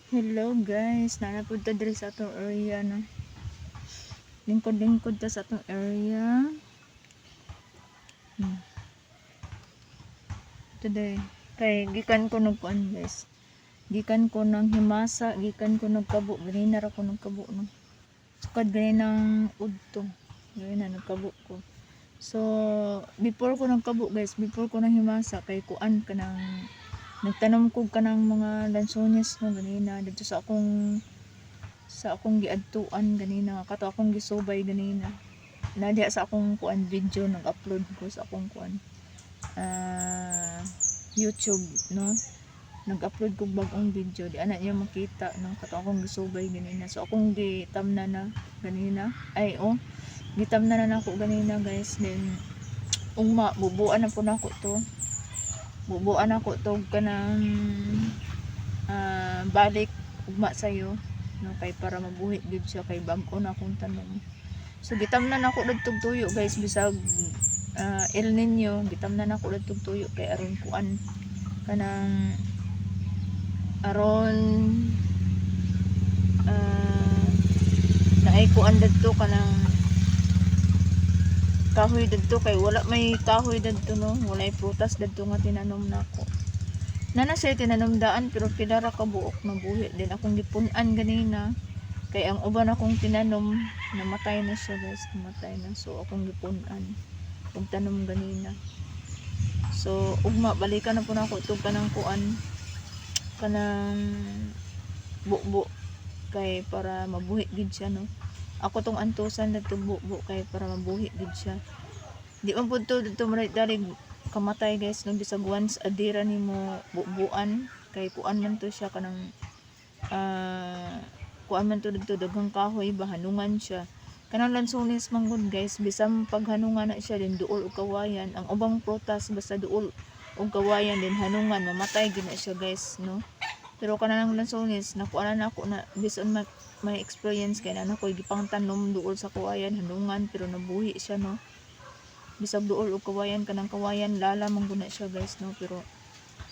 Hello guys, nanapunta diri sa atong area no. Lingkod-lingkod ta sa atong area. Today, kay gikan ko nagkuan guys. Gikan ko ng himasa, gikan ko nagkabo, ganina ra ko nagkabo no. Sukad ganinang udto. Ganina nagkabo ko. So, before ko nagkabo guys, before ko nang himasa kay kuan ka ng nagtanom ko ka ng mga lansones no ganina dito sa akong giadtuan ganina kato akong gisubay ganina nadiha sa akong kuan video nag-upload ko sa akong kuan YouTube no nag-upload ko bagong video di ana niyo makita ng kato akong gisubay ganina so akong gitamnan na ganina gitamnan na nako ganina guys then ugma bubuan na po nako to bubuan ako to kanang balik ugma sayo no kay para mabuhi gid siya kay bag-o na akong tanom so gitamnan ako dagtog tuyo guys bisag El Nino gitamnan ako dagtog tuyo kay aron kuan kanang aron naay kuan dagto kanang kahoy dagto kay wala may kahoy dagto no walay prutas dagto nga tinanom nako nana siya tinanomdaan pero pila ra ka buok na buhi din akong gipun-an ganina kay ang uban akong tinanom namatay na siya guys namatay na so akong gipun-an kung tanom ganina so ugma balikan na po nako tug kanang kuan kanang bubo kay para mabuhi gid siya no ako tong antusan na bubo kay para mabuhi gid siya di man pud to dito dalig kamatay guys no bisag once adira nimo bubuan kay kuan man to siya kanang kuan man to dito daghang kahoy bahanungan siya kanang lansones manggod guys bisang paghanungan na siya din duol og kawayan ang ubang prutas basta duol og kawayan din hanungan mamatay gid na siya guys no pero kanang lansones nakuha na ako na based on my experience kay na ako gipangtanom duol sa kawayan hanungan pero nabuhi siya no bisag duol og kawayan kanang kawayan lala man guna siya guys no pero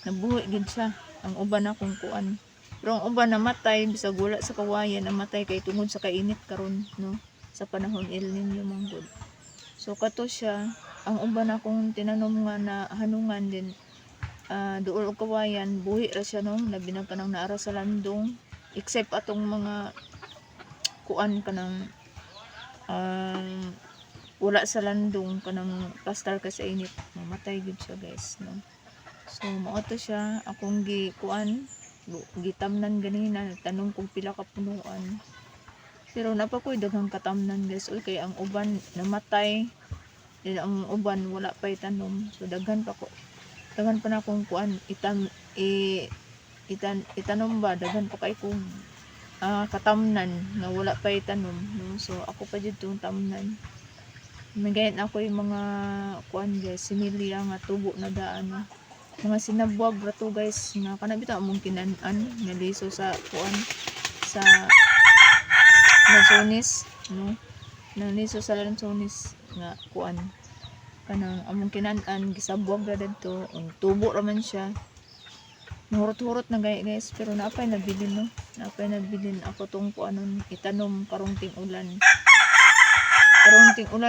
nabuhi gid siya ang uban akong kuan pero ang uban namatay bisag wala sa kawayan namatay kay tungod sa kainit karon no sa panahon El Nino manggod so kato siya ang uban akong tinanom nga na hanungan din duol og kawayan buhi ra siya no labi na kanang naara sa landong except atong mga kuan kanang wala sa landong kanang pastar ka sa init mamatay gid siya guys no so mao to siya akong kuan gitamnan ganina nagtanong kung pila ka punuan pero napakoy daghang katamnan guys oy kay ang uban namatay din ang uban wala pay tanom so daghan pa na akong kuan itanom ba daghan pa kay kong katamnan nga wala pa itanom no so ako pa jud tong tamnan magayon ako yung mga kuan guys similya nga tubo na daan no? Mga sinabwag ra to guys nga kanabita among kinan-an nga liso sa kuan sa lansones no naliso sa lansones nga kuan kanang among kinan-an gisabwag ra didto ang tubo ra man siya hurot-hurot na guys pero napay nabilin no napay nabilin ako tong kuanon itanom karong ting-ulan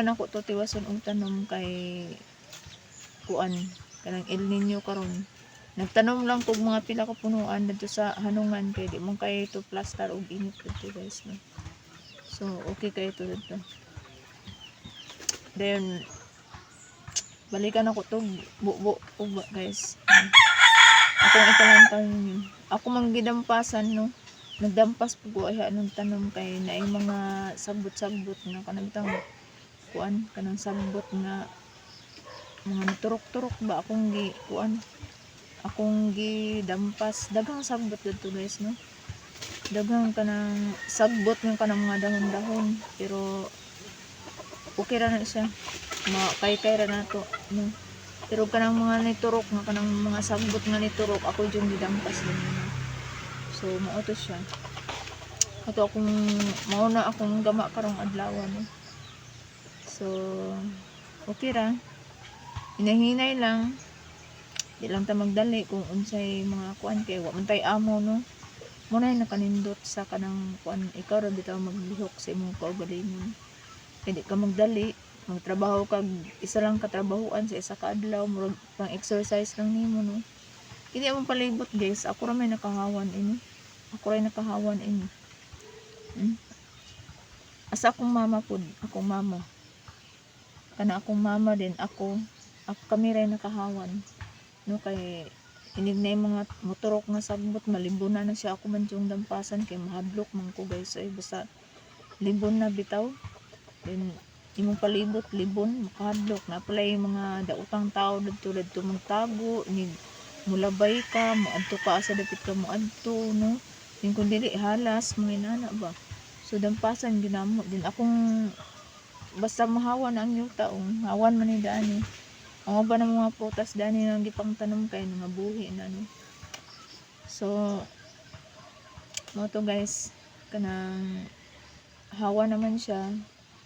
ako to tiwason og tanom kay kuan kanang El Nino karon nagtanom lang kog mga pila ka punuan dito sa hanungan kay di man kay to plaster og init dito guys no so okay kay to dito then balikan ako to bubo guys akong italantan ako man gidampasan no nagdampas po ko ay anong tanom kay naay mga sagbot-sagbot nga kanang kuan kanang sagbot nga mga turok-turok ba akong kuan akong gidampas daghang sagbot dito guys no daghang kanang sagbot ng kanang mga dahon-dahon pero okay ra na siya kay ra nato no pero kanang mga niturok nga kanang mga sagbot nga niturok ako yung gidampas din no? So mao to siya ato akong mauna akong gama karong adlaw no so okay ra hinahinay lang di lang ta magdali kung unsay mga kuan kay wa man tay amo no muna nakanindot sa kanang kuan, ikaw ra bitaw maglihok sa imong kaugalingon. Hindi ka magdali, magtrabaho kag isa lang katrabahuan sa isa ka adlaw, murag pang exercise lang nimo no. Hindi mo palibot guys, ako ra may nakahawan ini. Ako ray nakahawan ini. Asa akong mama pud, akong mama. Kana akong mama din ako kami ray nakahawan. No kay inig na yung mga motorok nga sagbot, malimbon na siya ako man yung dampasan kay mahadlok man ko guys. Ay basta libon na bitaw. Then imong palibot libon makahadlok na pala yung mga daotang tao dito magtago ni mulabay ka moadto ka sa dapit ka moadto no. Yung kung dili halas mga inana ba. So dampasan ginamo din akong basta mahawan ang yuta hawan man ni dani. Ang ba ng mga prutas dani nang gipang tanom kay nga buhi na no. So mo to guys kanang hawa naman siya.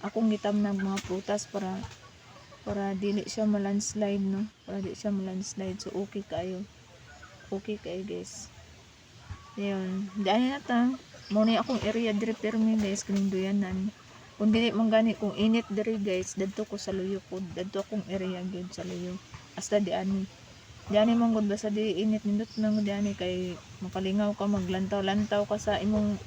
Akong gitam ng mga prutas para dili siya malandslide no. Para dili siya malandslide, so okay kayo. Okay kayo guys. Ayun, daan na ta. Mo ni akong area dire permi guys kining duyanan. Kung dili man gani kung init diri guys, dadto ko sa luyo pod. Dadto akong area gyud sa luyo. Hasta di ani. Di ani man gud basta di init nindot nang di ani kay makalingaw ka maglantaw-lantaw ka sa imong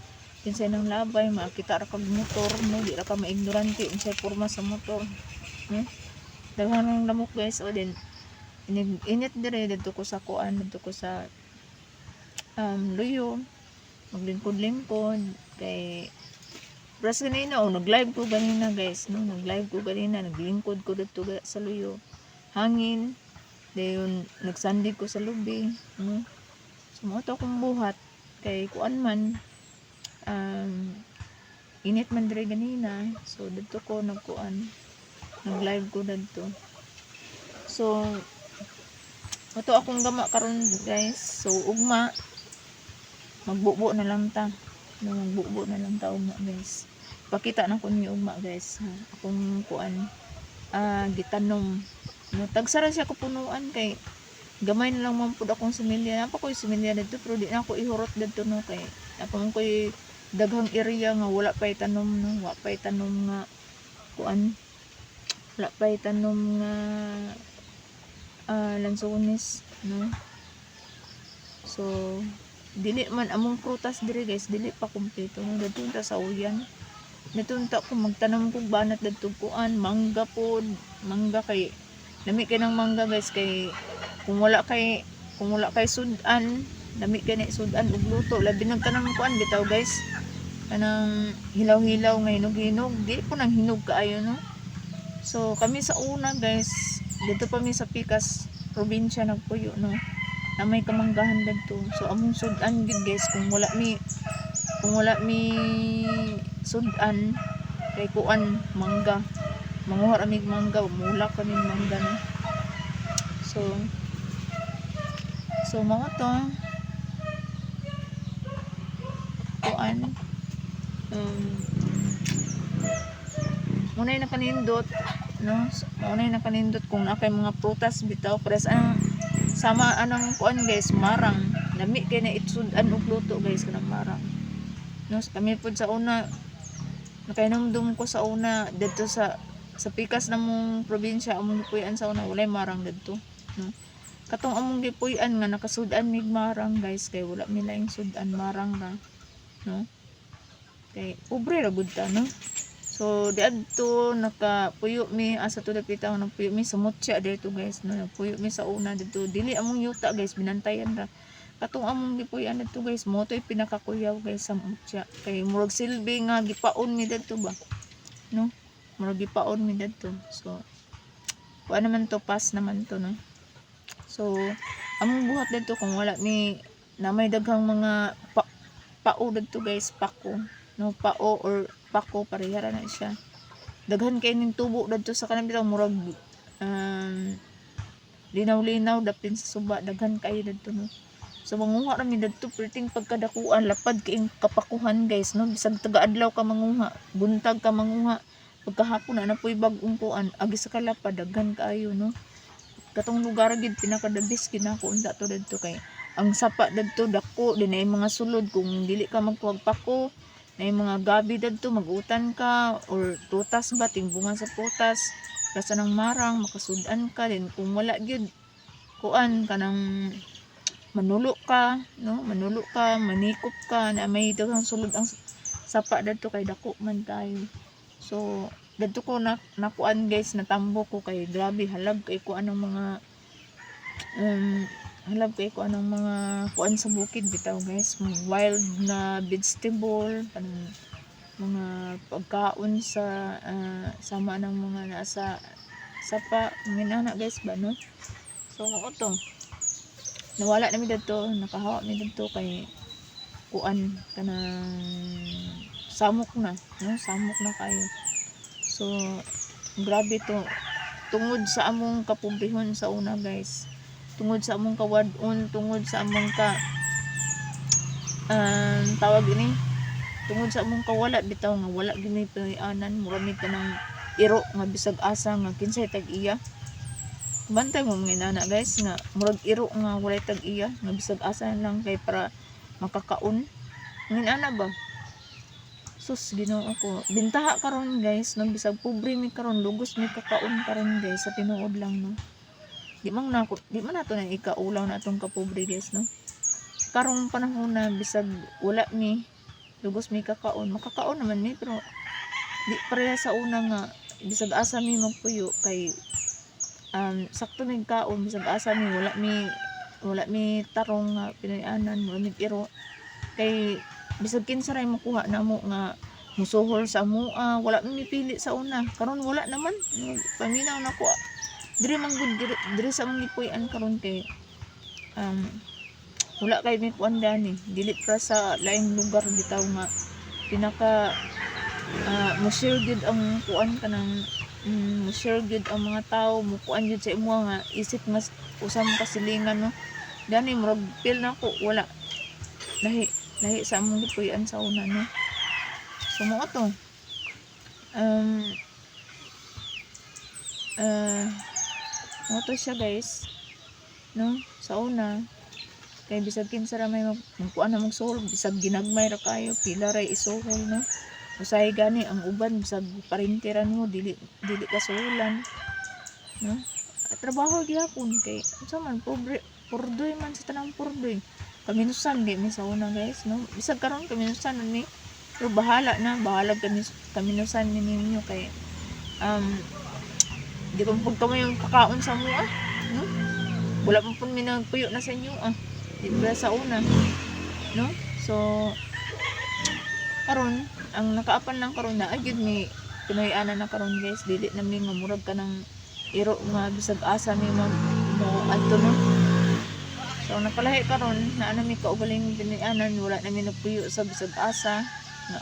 kinsay nang labay, makita ra kag motor no, di ra ka maignorante unsay porma sa motor. Daghan ng lamok guys o din. Init dire dadto ko sa kuan, dadto ko sa luyo. Maglingkod-lingkod kay Pras kanina, nag-live ko ganina guys, no? Nag-live ko ganina, naglingkod ko dito sa luyo. Hangin, dayon nagsandig ko sa lubi, no? Sumuto akong buhat, kay kuan man, init man dire ganina, so dito ko nagkuan, nag-live ko dito. So, ito akong gama karon guys, so ugma, magbubo na lang ta. Magbubo na lang ta ugma guys. Pakita na ko niyo ugma guys. Akong kuan gitanom. No, tagsara siya ko punuan kay gamay na lang man pud akong similya. Napa ko similya dito pero di na ako ihurot dito no kay napa man koy daghang area nga wala pay tanom no, wala pay tanom nga kuan. Wala pay tanom nga lansones no. So dili man among prutas dire guys, dili pa kumpleto no. Dadto ta sa uyan. Natunta ko magtanom kog banat dadto kuan, mangga pod, mangga kay lami kay ng mangga guys kay kung wala kay sudan, lami kay na sudan ug luto, labi nagtanom kuan bitaw guys. Kanang hilaw-hilaw nga hinog-hinog, di po nang hinog kaayo no. So kami sa una guys, dito pa mi sa Pikas, probinsya nagpuyo no. Na may kamanggahan dito. So among sudan gid guys kung wala mi sudan kay kuan mangga. Manguha ra mig mangga, mula kami mangga no. So mao to. Kuan munay nakanindot no. Munay nakanindot kung nakay mga prutas bitaw pres sama anong kuan guys, marang. Lami kay na itsudan og luto guys kanang marang. No, kami pud sa una nakainomdom ko sa una dito sa Pikas namong probinsya among gipuy-an sa una walay marang didto, no. Katong among gipuy-an nga nakasudan mig marang guys kay wala mi laing sudan, marang ra, no. Kay pobre ra gud ta, no. So diadto nakapuyo mi asa to dapitaw nagpuyo mi sa mutya dito guys no, nagpuyo mi sa una dito dili among yuta guys, binantayan ra. Katong among gipuy-an dito guys mo toy pinakakuyaw guys sa mutya kay murag silbi nga gipaon mi dito ba, no. Murag gipaon mi dito. So kuan naman to, pass naman to no. So among buhat dito kung wala mi na may daghang mga pao dito guys, pako no, pao or pako parehara na siya. Daghan kay ning tubo dito sa kanang bitaw murag linaw-linaw dapin sa suba, daghan kay dito no. So manguha ra mi dito perting pagkadakuan lapad kay kapakuhan guys no, bisag taga-adlaw ka manguha, buntag ka manguha, pagkahapon na napoy bag-ong kuan agi sa kalapad daghan kaayo no. Katong lugar gid pinakadabis kinako unda to dito kay ang sapa dadto dako din ay mga sulod kung dili ka magpako na mga gabi dadto magutan ka or prutas ba timbungan sa prutas basta ng marang makasudan ka din kung wala gyud kuan kanang manulo ka no manulo ka manikop ka na may daghang sulod ang sapa dadto kay dako man kayo. So dadto ko nakuan guys natambo ko kay grabe halab kay kuan ang mga halab kay ko anong mga kuan sa bukid bitaw guys, wild na vegetable, mga pagkaon sa sama ng mga nasa sapa, minana guys ba no. So to nawala na mi dito, nakahawa mi dito kay kuan kanang samok na no, samok na kayo. So grabe to tungod sa among kapobrehon sa una guys, tungod sa among kawadon, tungod sa among tawag ini, tungod sa among kawala bitaw nga wala gini pinayanan, murami ka ng iro nga bisag asa nga kinsay tag iya. Bantay mo mga inana guys nga murag iro nga walay tag iya nga bisag asa lang kay para makakaon. Mga inana ba? Sus Ginoo ko. Bintaha karon guys, nang bisag pobre mi karon, lugos mi kakaon karon guys sa tinuod lang no. Di man nato na ikaulaw na atong kapobre guys no. Karong panahon na bisag wala mi lugos mi kakaon, makakaon naman mi pero di pareha sa una nga bisag asa mi magpuyo kay sakto ning kaon bisag asa mi wala mi tarong nga pinayanan, wala mi iro kay bisag kinsa ray makuha namo nga musuhol sa amoa, wala mi pili sa una. Karon wala naman, paminaw nako diri man gud diri sa among gipuy-an karon kay wala kay may kuan dani, dili para sa laing lugar bitaw nga pinaka mo-share gud ang kuan kanang mo-share gud ang mga tao mo kuan gud sa imo nga isip mas usam kasilingan no. Dani murag feel nako wala lahi sa among gipuy-an sa una no. So mo to mo to siya guys no sa una kay bisag kinsa ra may magkuan na magsuhol bisag ginagmay ra kayo pila ra isuhol no. Usahay gani ang uban bisag parinteran mo dili ka suhulan no. Trabaho gyapon kay unsa man pobre purdoy man sa tanang purdoy. Kaminusan di mi sa una guys no. Bisag karon kaminusan ni pero bahala kaminusan ninyo kay di ko pagkamay yung kakaon sa mo no. Wala pa po minagpuyo na sa inyo di ba sa una no. So karon ang nakaapan lang karon na agyud mi pinayanan na karon guys, dili na mi nga murag ka ng iro nga bisag asa mi mo adto no. So nakalahi karon na mi kaugaling pinayanan, wala na mi nagpuyo sa bisag asa nga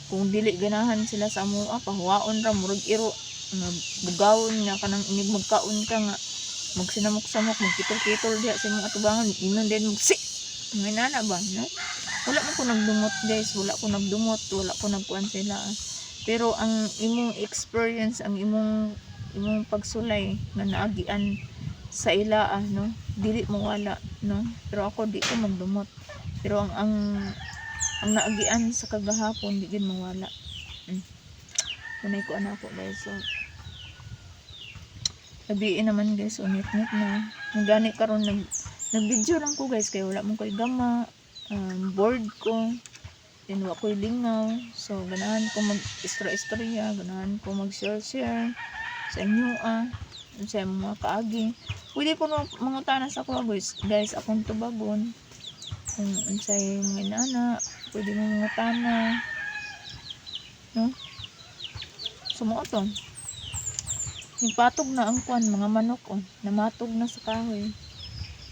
kung dili ganahan sila sa amoa pahuwaon ra murag iro nga bugawon nga kanang inig magkaon ka nga magsinamok-samok magkitol-kitol diha sa mga atubangan inon din magsi nginana ba no. Wala man ko nagdumot guys, wala ko nagkuan sila pero ang imong experience, ang imong pagsulay nga naagian sa ila no dili mawala no. Pero ako di ko magdumot pero ang naagian sa kagahapon di gid mawala. Kunay ko ana ko guys. So sabihin naman guys unit-nit na gani karon nag-video lang ko guys kay wala man koy gama, board ko then wa koy lingaw. So ganahan ko mag-istorya, ganahan ko mag-share sa inyo sa mga kaagi. Pwede ko mga tanas ako guys akong tubagon kung unsay mga inana pwede mo mga tana no. Sumo to nipatog na ang kuan mga manok namatog na sa kahoy.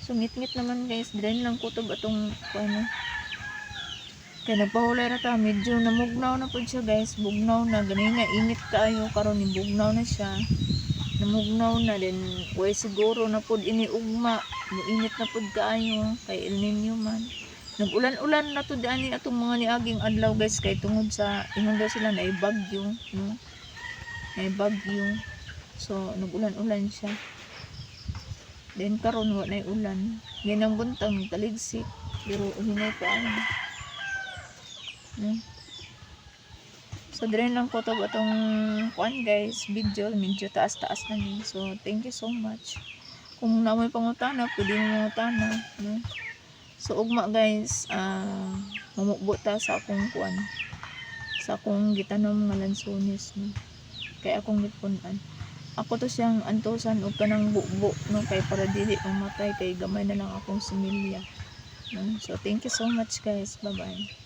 So ngit-ngit naman guys, diyan lang kutob atong kuan kay nagpahulay ra ta medyo namugnaw na pud siya guys, bugnaw na gani nga init kaayo karon ni bugnaw na siya, namugnaw na din way siguro na pud ini ugma muinit na pud kaayo kay El Nino man. Nag-ulan-ulan na to diani atong mga niaging adlaw guys kay tungod sa ingon daw sila na bagyo no. Ay bagyo. So nag-ulan-ulan siya. Then karon wa nay ulan. Ganang buntag taligsik. Pero hinay pa ano. No? So dire lang ko to batong kuan guys, video medyo taas-taas na ni. So thank you so much. Kung na may pangutana, pwede mo mangutana, no? So ugma guys, mamukbo ta sa akong kuan. Sa akong gitanom nga lansones, no? Kay akong gipunan. Ako to siyang antusan og kanang bukbo, no? Kay para dili mamatay kay gamay na lang akong similya. No? So thank you so much guys. Bye-bye.